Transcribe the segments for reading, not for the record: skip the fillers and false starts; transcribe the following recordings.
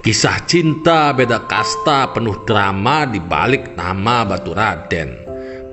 Kisah cinta beda kasta penuh drama di balik nama Batu Raden.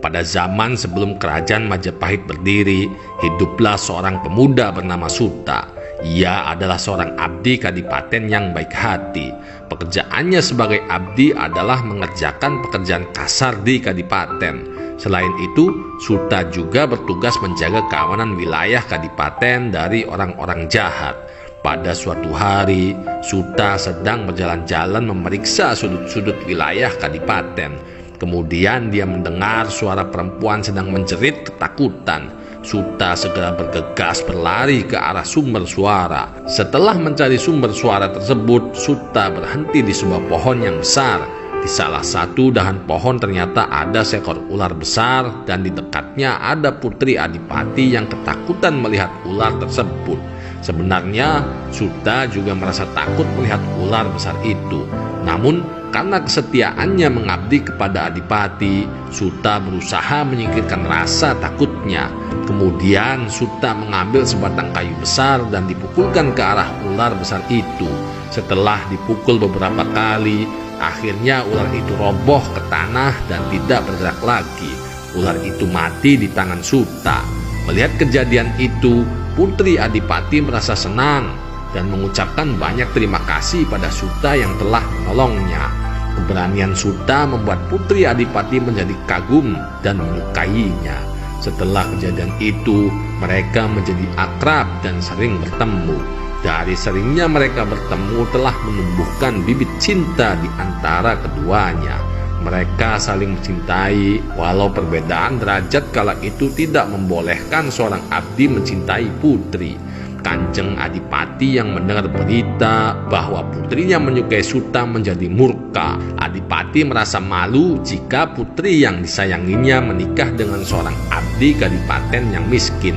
Pada zaman sebelum kerajaan Majapahit berdiri, hiduplah seorang pemuda bernama Suta. Ia adalah seorang abdi kadipaten yang baik hati. Pekerjaannya sebagai abdi adalah mengerjakan pekerjaan kasar di kadipaten. Selain itu, Suta juga bertugas menjaga keamanan wilayah kadipaten dari orang-orang jahat. Pada suatu hari, Suta sedang berjalan-jalan memeriksa sudut-sudut wilayah kadipaten. Kemudian dia mendengar suara perempuan sedang menjerit ketakutan. Suta segera bergegas berlari ke arah sumber suara. Setelah mencari sumber suara tersebut, Suta berhenti di sebuah pohon yang besar. Di salah satu dahan pohon ternyata ada seekor ular besar, dan di dekatnya ada Putri Adipati yang ketakutan melihat ular tersebut. Sebenarnya Suta juga merasa takut melihat ular besar itu. Namun karena kesetiaannya mengabdi kepada Adipati, Suta berusaha menyingkirkan rasa takutnya. Kemudian Suta mengambil sebatang kayu besar dan dipukulkan ke arah ular besar itu. Setelah dipukul beberapa kali, akhirnya ular itu roboh ke tanah dan tidak bergerak lagi. Ular itu mati di tangan Suta. Melihat kejadian itu, Putri Adipati merasa senang dan mengucapkan banyak terima kasih pada Suta yang telah menolongnya. Keberanian Suta membuat Putri Adipati menjadi kagum dan menyukainya. Setelah kejadian itu, mereka menjadi akrab dan sering bertemu. Dari seringnya mereka bertemu telah menumbuhkan bibit cinta di antara keduanya. Mereka saling mencintai, walau perbedaan derajat kala itu tidak membolehkan seorang abdi mencintai putri. Kanjeng Adipati yang mendengar berita bahwa putrinya menyukai Suta menjadi murka. Adipati merasa malu jika putri yang disayanginya menikah dengan seorang abdi kadipaten yang miskin.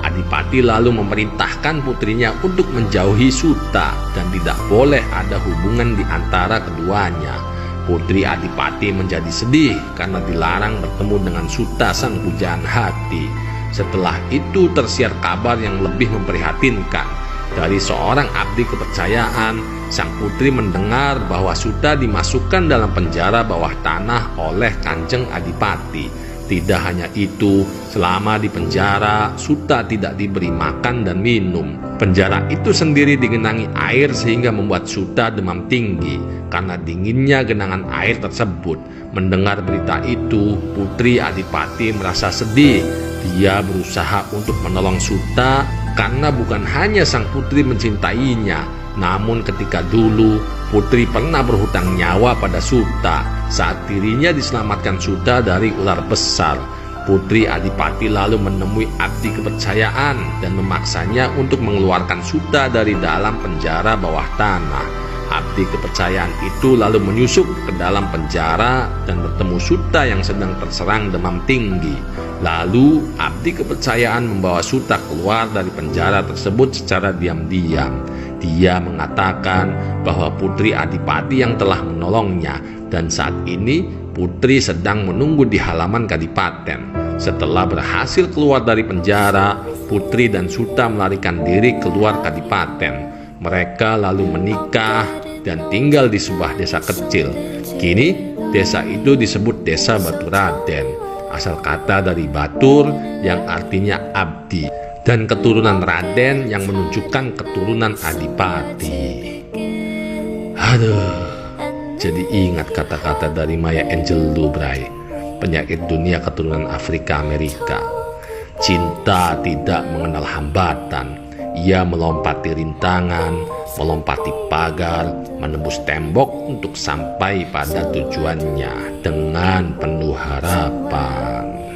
Adipati lalu memerintahkan putrinya untuk menjauhi Suta dan tidak boleh ada hubungan di antara keduanya. Putri Adipati menjadi sedih karena dilarang bertemu dengan Suta sang pujaan hati. Setelah itu tersiar kabar yang lebih memprihatinkan. Dari seorang abdi kepercayaan, sang putri mendengar bahwa Suta dimasukkan dalam penjara bawah tanah oleh Kanjeng Adipati. Tidak hanya itu, selama di penjara, Suta tidak diberi makan dan minum. Penjara itu sendiri digenangi air sehingga membuat Suta demam tinggi karena dinginnya genangan air tersebut. Mendengar berita itu, Putri Adipati merasa sedih. Dia berusaha untuk menolong Suta karena bukan hanya sang putri mencintainya, namun ketika dulu Putri pernah berhutang nyawa pada Suta saat dirinya diselamatkan Suta dari ular besar. Putri Adipati lalu menemui abdi kepercayaan dan memaksanya untuk mengeluarkan Suta dari dalam penjara bawah tanah. Abdi kepercayaan itu lalu menyusup ke dalam penjara dan bertemu Suta yang sedang terserang demam tinggi. Lalu abdi kepercayaan membawa Suta keluar dari penjara tersebut secara diam-diam. Dia mengatakan bahwa Putri Adipati yang telah menolongnya, dan saat ini Putri sedang menunggu di halaman kadipaten. Setelah berhasil keluar dari penjara, Putri dan Suta melarikan diri keluar kadipaten. Mereka lalu menikah dan tinggal di sebuah desa kecil. Kini desa itu disebut Desa Batu Raden, asal kata dari batur yang artinya abdi, dan keturunan Raden yang menunjukkan keturunan Adipati. Aduh, jadi ingat kata-kata dari Maya Angelou, Bray, penyakit dunia keturunan Afrika Amerika. Cinta tidak mengenal hambatan. Ia melompati rintangan, melompati pagar, menembus tembok untuk sampai pada tujuannya dengan penuh harapan.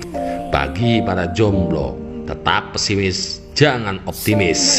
Bagi para jomblo, tetap pesimis, jangan optimis.